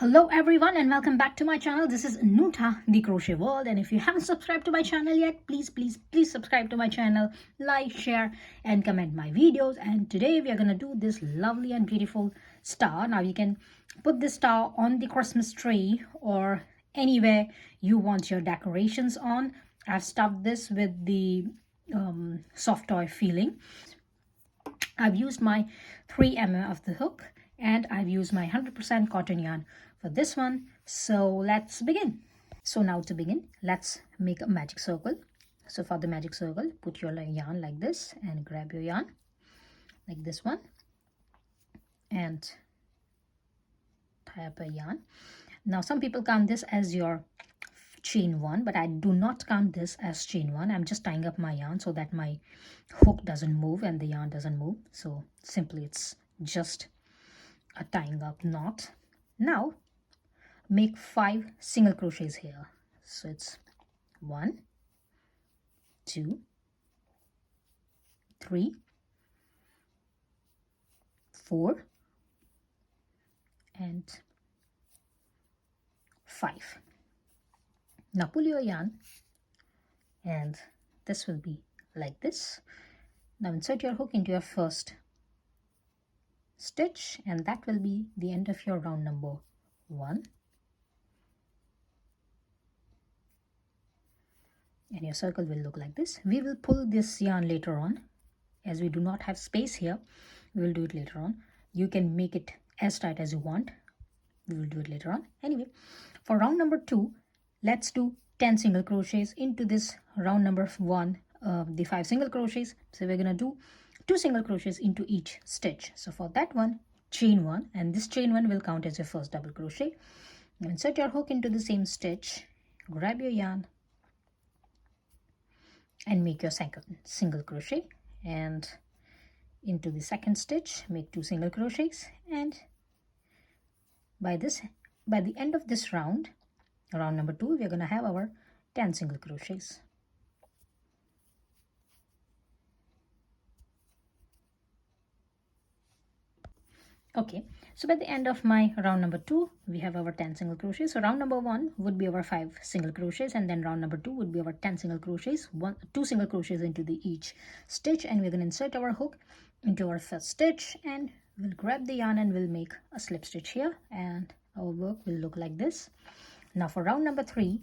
Hello everyone and welcome back to my channel. This is Nuta, the Crochet World, and if you haven't subscribed to my channel yet, please subscribe to my channel, like, share and comment my videos. And today we are going to do this lovely and beautiful star. Now you can put this star on the Christmas tree or anywhere you want your decorations on. I've stuffed this with the soft toy feeling. I've used my 3mm of the hook and I've used my 100% cotton yarn for this one. So let's begin. So now to begin, let's make a magic circle. So for the magic circle, put your yarn like this and grab your yarn like this one and tie up a yarn. Now some people count this as your chain one, but I do not count this as chain one. I'm just tying up my yarn so that my hook doesn't move and the yarn doesn't move. So simply it's just a tying up knot. Now make 5 single crochets here. So it's 1, 2, 3, 4 and 5. Now pull your yarn and this will be like this. Now insert your hook into your first stitch and that will be the end of your round number 1. And your circle will look like this. We will pull this yarn later on. As we do not have space here, we will do it later on. You can make it as tight as you want. We will do it later on. Anyway, for round number 2, let's do 10 single crochets into this round number 1, the 5 single crochets. So we're going to do 2 single crochets into each stitch. So for that one, chain 1, and this chain 1 will count as your first double crochet. Now insert your hook into the same stitch, grab your yarn and make your second single crochet, and into the second stitch make 2 single crochets, and by the end of this round number 2, we are going to have our 10 single crochets. Okay, so by the end of my round number 2, we have our 10 single crochets. So round number 1 would be our 5 single crochets, and then round number 2 would be our 10 single crochets, 2 single crochets into each stitch, and we're going to insert our hook into our first stitch and we'll grab the yarn and we'll make a slip stitch here, and our work will look like this. Now for round number 3,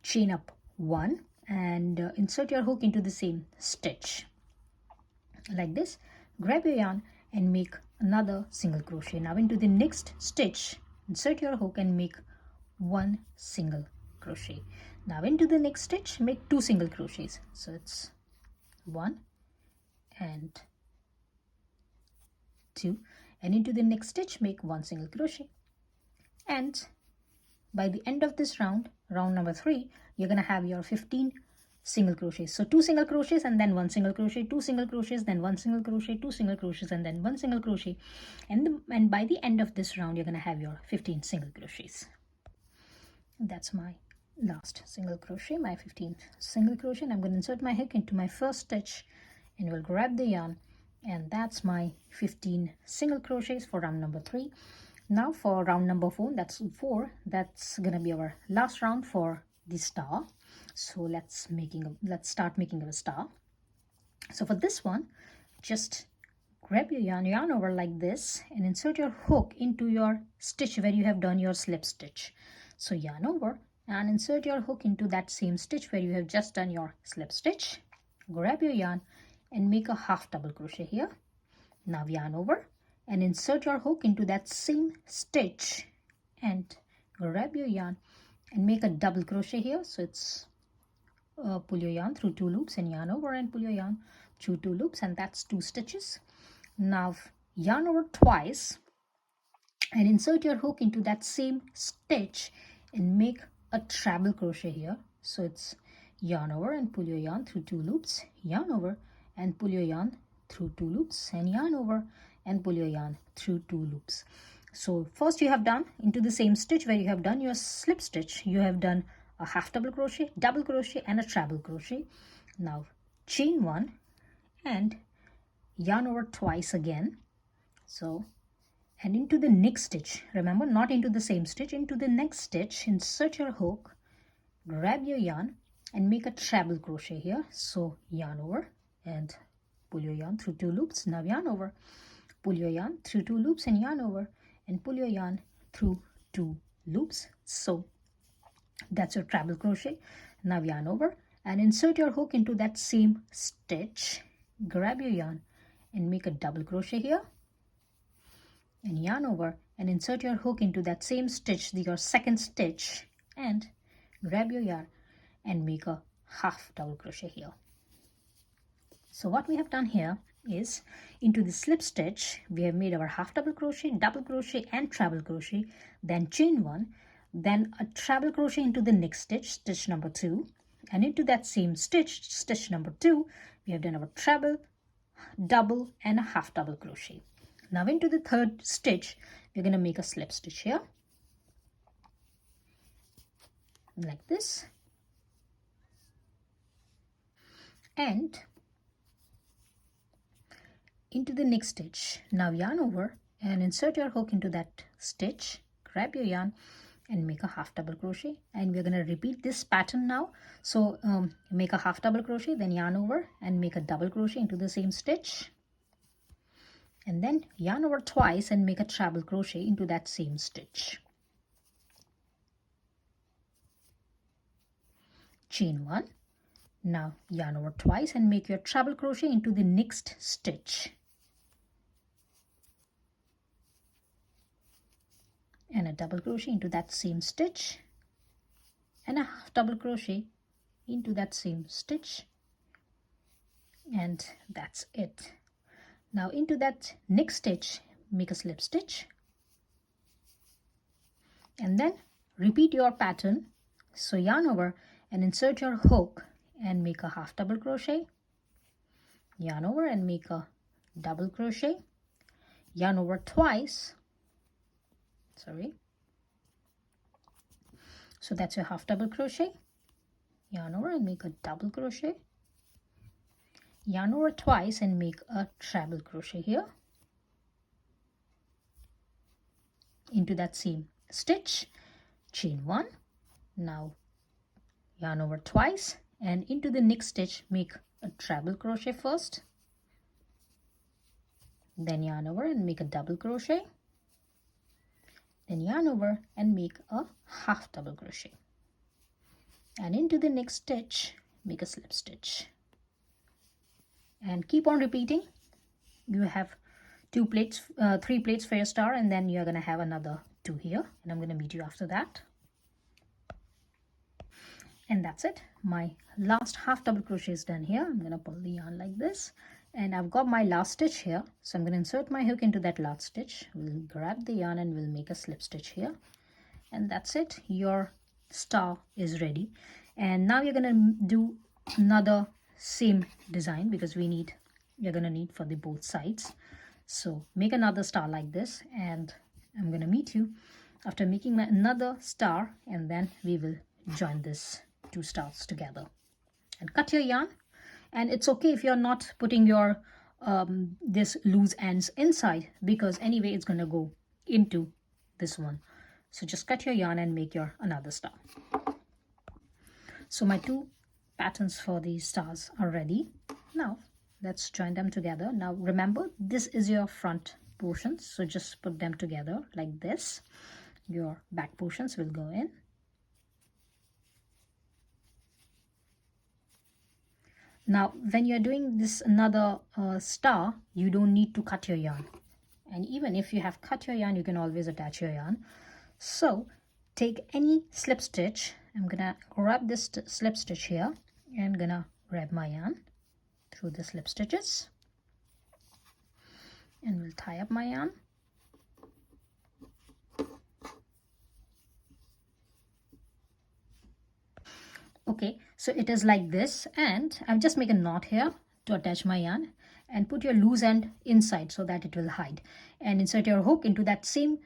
chain up 1 and insert your hook into the same stitch like this. Grab your yarn and make another single crochet. Now into the next stitch, insert your hook and make 1 single crochet. Now into the next stitch, make 2 single crochets. So it's 1 and 2, and into the next stitch make 1 single crochet. And by the end of this round number 3, you're going to have your 15 single crochets. So 2 single crochets and then 1 single crochet, 2 single crochets, then 1 single crochet, 2 single crochets and then 1 single crochet, and by the end of this round you're going to have your 15 single crochets. That's my last single crochet, my 15th single crochet, and I'm going to insert my hook into my first stitch and we'll grab the yarn, and that's my 15 single crochets for round number 3. Now for round number 4, that's going to be our last round for the star. So let's start making a star. So for this one, just grab your yarn over like this and insert your hook into your stitch where you have done your slip stitch. So yarn over and insert your hook into that same stitch where you have just done your slip stitch. Grab your yarn and make a half double crochet here. Now yarn over and insert your hook into that same stitch and grab your yarn and make a double crochet here. So it's pull your yarn through 2 loops and yarn over and pull your yarn through 2 loops, and that's 2 stitches. Now yarn over twice and insert your hook into that same stitch and make a treble crochet here. So it's yarn over and pull your yarn through 2 loops, yarn over and pull your yarn through 2 loops, and yarn over and pull your yarn through 2 loops. So first you have done into the same stitch where you have done your slip stitch, you have done a half double crochet, double crochet and a treble crochet. Now chain 1 and yarn over twice again. So And into the next stitch, remember, not into the same stitch, into the next stitch, insert your hook, grab your yarn and make a treble crochet here. So yarn over and pull your yarn through 2 loops. Now yarn over, pull your yarn through 2 loops and yarn over and pull your yarn through 2 loops. So that's your treble crochet. Now yarn over and insert your hook into that same stitch, grab your yarn and make a double crochet here and yarn over and insert your hook into that same stitch, your second stitch, and grab your yarn and make a half double crochet here. So what we have done here is, into the slip stitch we have made our half double crochet, double crochet and treble crochet, then chain 1, then a treble crochet into the next stitch, stitch number 2, and into that same stitch, stitch number 2, we have done our treble, double and a half double crochet. Now into the third stitch we're going to make a slip stitch here like this, and into the next stitch. Now yarn over and insert your hook into that stitch, grab your yarn and make a half double crochet, and we're going to repeat this pattern now. So make a half double crochet, then yarn over and make a double crochet into the same stitch, and then yarn over twice and make a treble crochet into that same stitch. Chain 1. Now yarn over twice and make your treble crochet into the next stitch, and a double crochet into that same stitch, and a half double crochet into that same stitch, and that's it. Now into that next stitch make a slip stitch and then repeat your pattern. So yarn over and insert your hook and make a half double crochet, yarn over and make a double crochet, yarn over twice, so that's your half double crochet, yarn over and make a double crochet, yarn over twice and make a treble crochet here into that same stitch, chain 1. Now yarn over twice and into the next stitch make a treble crochet first, then yarn over and make a double crochet, then yarn over and make a half double crochet, and into the next stitch make a slip stitch, and keep on repeating. You have 3 plates for your star, and then you're going to have another 2 here, and I'm going to meet you after that. And that's it. My last half double crochet is done here. I'm going to pull the yarn like this, and I've got my last stitch here, so I'm going to insert my hook into that last stitch. We'll grab the yarn and we'll make a slip stitch here, and that's it. Your star is ready. And now you're going to do another same design, because you're going to need for the both sides. So make another star like this, and I'm going to meet you after making another star, and then we will join this 2 stars together. And cut your yarn, and it's okay if you're not putting your this loose ends inside, because anyway it's going to go into this one. So just cut your yarn and make your another star. So my 2 patterns for these stars are ready. Now let's join them together. Now remember, this is your front portions, so just put them together like this. Your back portions will go in. Now when you're doing this another star, you don't need to cut your yarn, and even if you have cut your yarn, you can always attach your yarn. So take any slip stitch. I'm gonna grab this slip stitch here and gonna grab my yarn through the slip stitches, and we'll tie up my yarn. Okay, so it is like this, and I've just made a knot here to attach my yarn, and put your loose end inside so that it will hide, and insert your hook into that same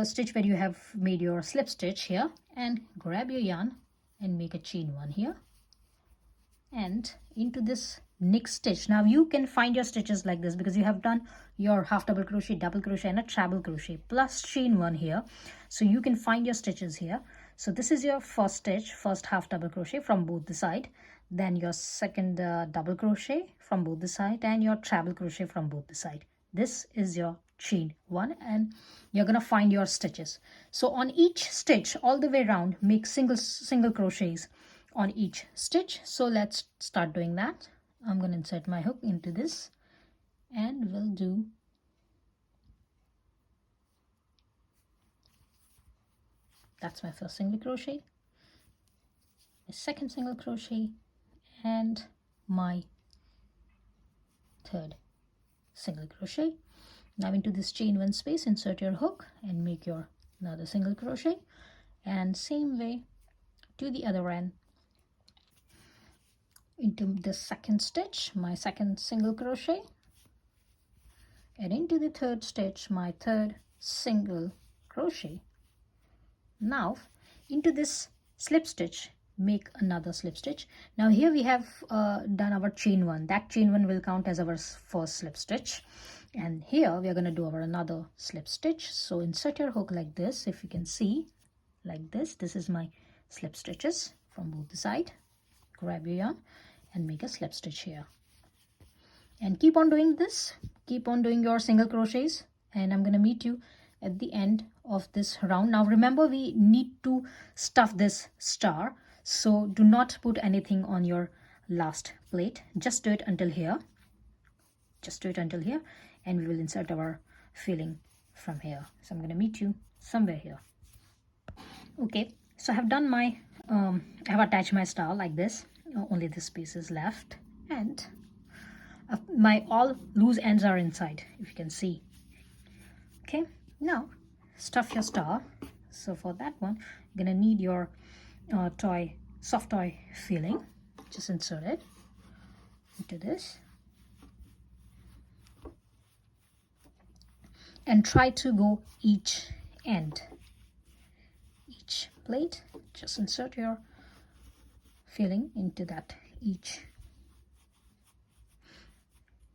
stitch where you have made your slip stitch here, and grab your yarn and make a chain 1 here, and into this next stitch. Now you can find your stitches like this because you have done your half double crochet, double crochet and a treble crochet plus chain one here. So you can find your stitches here. So this is your first stitch, first half double crochet from both the side, then your second double crochet from both the side, and your treble crochet from both the side. This is your chain one, and you're gonna find your stitches. So on each stitch all the way around, make single crochets on each stitch. So let's start doing that. I'm going to insert my hook into this and we'll do that's my first single crochet, my second single crochet, and my third single crochet. Now into this chain one space, insert your hook and make your another single crochet, and same way to the other end. Into the second stitch, my second single crochet, and into the third stitch, my third single crochet. Now into this slip stitch, make another slip stitch. Now here we have done our chain one. That chain one will count as our first slip stitch, and here we are going to do our another slip stitch. So insert your hook like this, if you can see, like this. This is my slip stitches from both the side. Grab your yarn and make a slip stitch here, and keep on doing this, keep on doing your single crochets, and I'm going to meet you at the end of this round. Now remember, we need to stuff this star, so do not put anything on your last plate. Just do it until here, just do it until here, and we will insert our filling from here. So I'm going to meet you somewhere here. Okay, so I have done my I have attached my star like this. Only this piece is left, and my all loose ends are inside, if you can see. Okay, now stuff your star. So for that one, you're gonna need your soft toy filling. Just insert it into this and try to go each end, each plate. Just insert your filling into that each.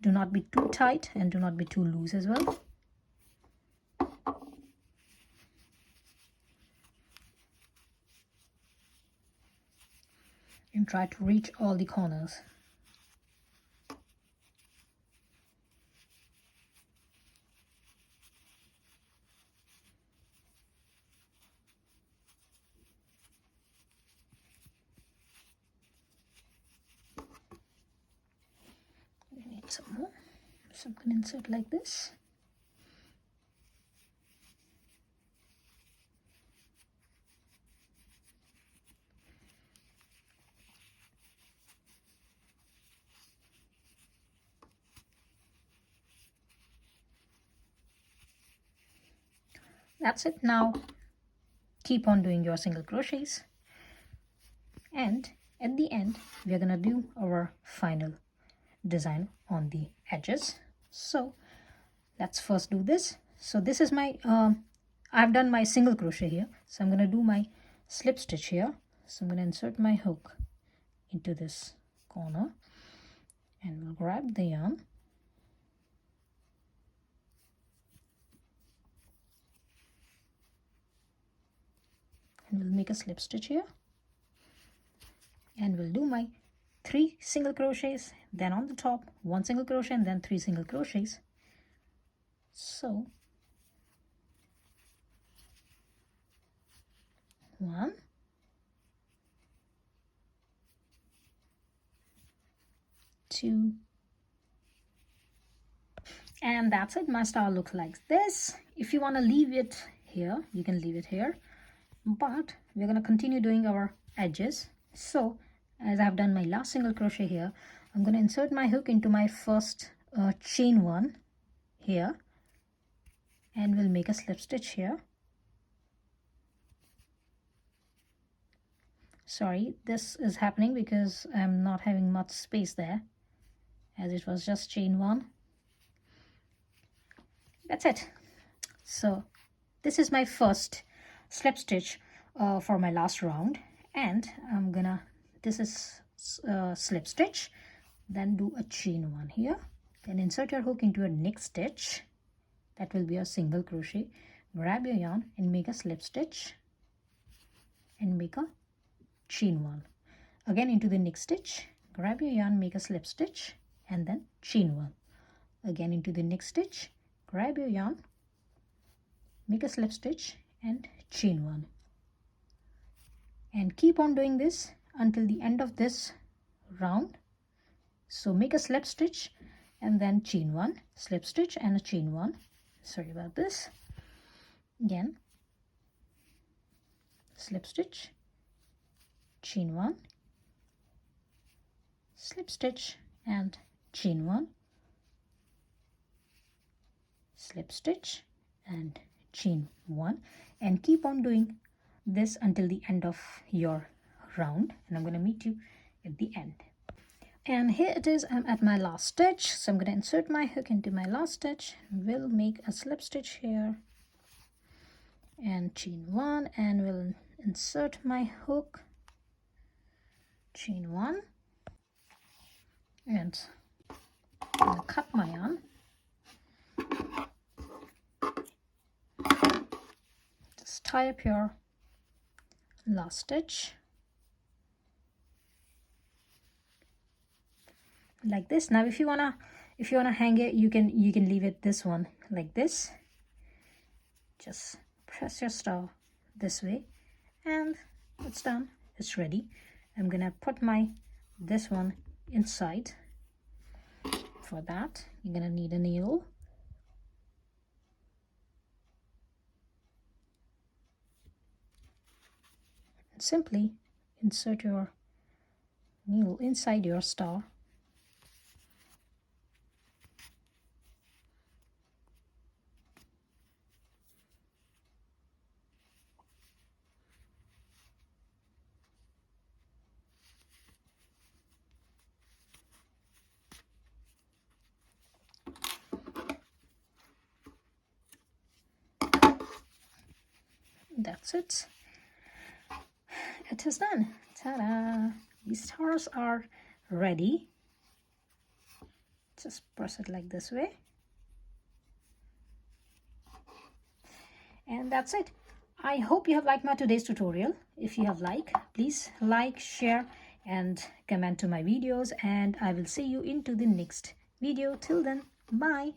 Do not be too tight and do not be too loose as well. And try to reach all the corners. Some more, so I'm going to insert like this. That's it. Now keep on doing your single crochets, and at the end we are going to do our final design on the edges. So let's first do this. So this is my I've done my single crochet here, so I'm going to do my slip stitch here. So I'm going to insert my hook into this corner and we'll grab the yarn and we'll make a slip stitch here, and we'll do my 3 single crochets, then on the top 1 single crochet, and then 3 single crochets. So 1, 2, and that's it. My star looks like this. If you want to leave it here, you can leave it here, but we're going to continue doing our edges. So as I've done my last single crochet here, I'm going to insert my hook into my first chain one here, and we'll make a slip stitch here. Sorry, this is happening because I'm not having much space there, as it was just chain one. That's it. So this is my first slip stitch for my last round, and I'm gonna, this is slip stitch, then do a chain one here, then insert your hook into your next stitch. That will be a single crochet. Grab your yarn and make a slip stitch and make a chain one. Again into the next stitch, grab your yarn, make a slip stitch and then chain one. Again into the next stitch, grab your yarn, make a slip stitch and chain one. And keep on doing this until the end of this round. So make a slip stitch and then chain one, slip stitch and a chain one. Sorry about this. Again, slip stitch, chain one, slip stitch and chain one, slip stitch and chain one, and keep on doing this until the end of your round, and I'm going to meet you at the end. And here it is, I'm at my last stitch, so I'm going to insert my hook into my last stitch. We'll make a slip stitch here and chain one, and we'll insert my hook, chain one, and I'm going to cut my yarn. Just tie up your last stitch like this. Now if you wanna hang it, you can leave it this one like this. Just press your star this way and it's done, it's ready. I'm gonna put this one inside. For that you're gonna need a needle. And simply insert your needle inside your star. That's it. It is done. Ta-da! These stars are ready. Just press it like this way. And that's it. I hope you have liked my today's tutorial. If you have liked, please like, share and comment to my videos, and I will see you into the next video. Till then, bye.